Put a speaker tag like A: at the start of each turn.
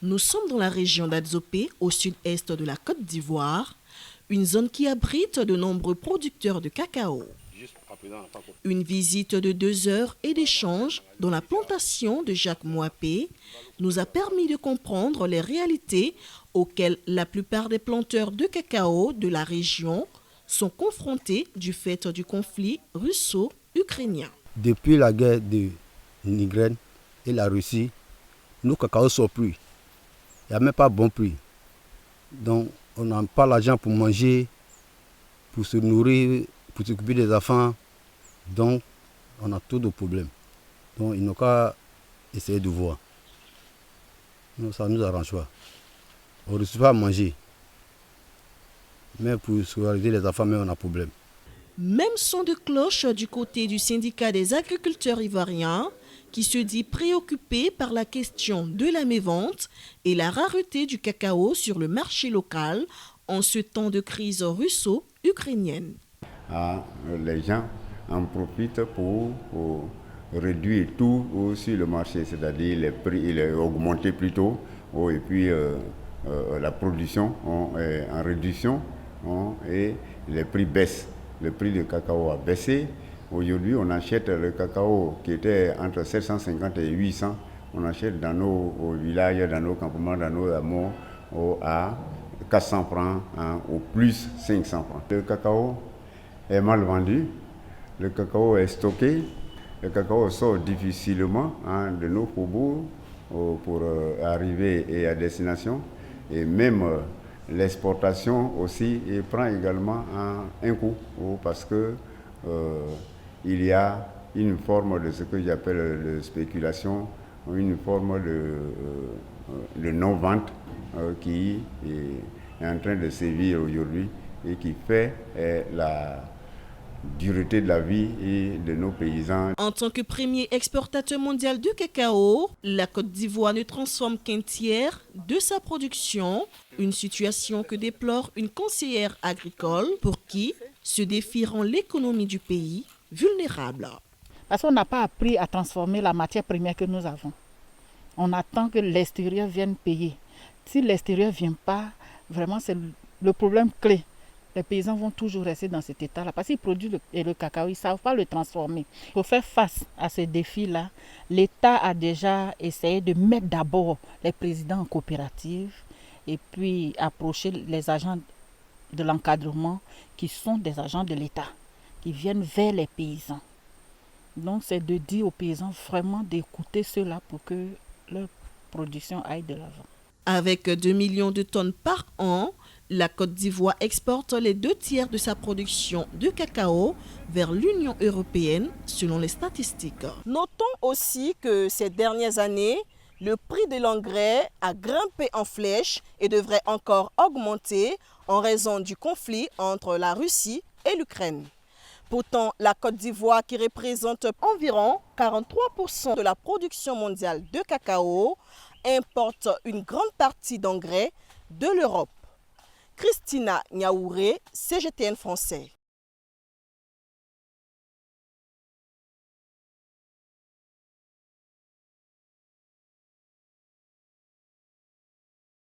A: Nous sommes dans la région d'Adzopé, au sud-est de la Côte d'Ivoire, une zone qui abrite de nombreux producteurs de cacao. Une visite de 2 heures et d'échanges dans la plantation de Jacques Mouapé nous a permis de comprendre les réalités auxquelles la plupart des planteurs de cacao de la région sont confrontés du fait du conflit russo-ukrainien.
B: Depuis la guerre de l'Ukraine et la Russie, nos cacao sont plus. Il n'y a même pas bon prix. Donc on n'a pas l'argent pour manger, pour se nourrir, pour s'occuper des enfants. Donc on a trop de problèmes. Donc il n'y a qu'à essayer de voir. Donc, ça nous arrange pas. On ne reçoit pas à manger. Mais pour scolariser les enfants, mais on a problème.
A: Même son de cloche du côté du syndicat des agriculteurs ivoiriens qui se dit préoccupé par la question de la mévente et la rareté du cacao sur le marché local en ce temps de crise russo-ukrainienne.
C: Les gens en profitent pour réduire tout sur le marché, c'est-à-dire les prix, il est augmenté plutôt, et puis la production est en réduction et les prix baissent. Le prix du cacao a baissé. Aujourd'hui, on achète le cacao qui était entre 750 et 800. On achète dans nos villages, dans nos campements, dans nos hameaux à 400 francs, au plus 500 francs. Le cacao est mal vendu. Le cacao est stocké. Le cacao sort difficilement de nos faubourgs pour arriver à destination. Et même l'exportation aussi prend également un coût parce que il y a une forme de ce que j'appelle de spéculation, une forme de non-vente qui est en train de sévir aujourd'hui et qui fait la dureté de la vie et de nos paysans.
A: En tant que premier exportateur mondial de cacao, la Côte d'Ivoire ne transforme qu'un tiers de sa production, une situation que déplore une conseillère agricole pour qui ce défi rend l'économie du pays vulnérable.
D: Parce qu'on n'a pas appris à transformer la matière première que nous avons. On attend que l'extérieur vienne payer. Si l'extérieur ne vient pas, vraiment c'est le problème clé. Les paysans vont toujours rester dans cet état-là parce qu'ils produisent le cacao, ils ne savent pas le transformer. Pour faire face à ce défi-là, l'État a déjà essayé de mettre d'abord les présidents en coopérative et puis approcher les agents de l'encadrement qui sont des agents de l'État, qui viennent vers les paysans. Donc c'est de dire aux paysans vraiment d'écouter cela pour que leur production aille de l'avant.
A: Avec 2 millions de tonnes par an, la Côte d'Ivoire exporte les 2 tiers de sa production de cacao vers l'Union européenne, selon les statistiques. Notons aussi que ces dernières années, le prix de l'engrais a grimpé en flèche et devrait encore augmenter en raison du conflit entre la Russie et l'Ukraine. Pourtant, la Côte d'Ivoire, qui représente environ 43% de la production mondiale de cacao, importe une grande partie d'engrais de l'Europe. Christina Niaouré, CGTN français.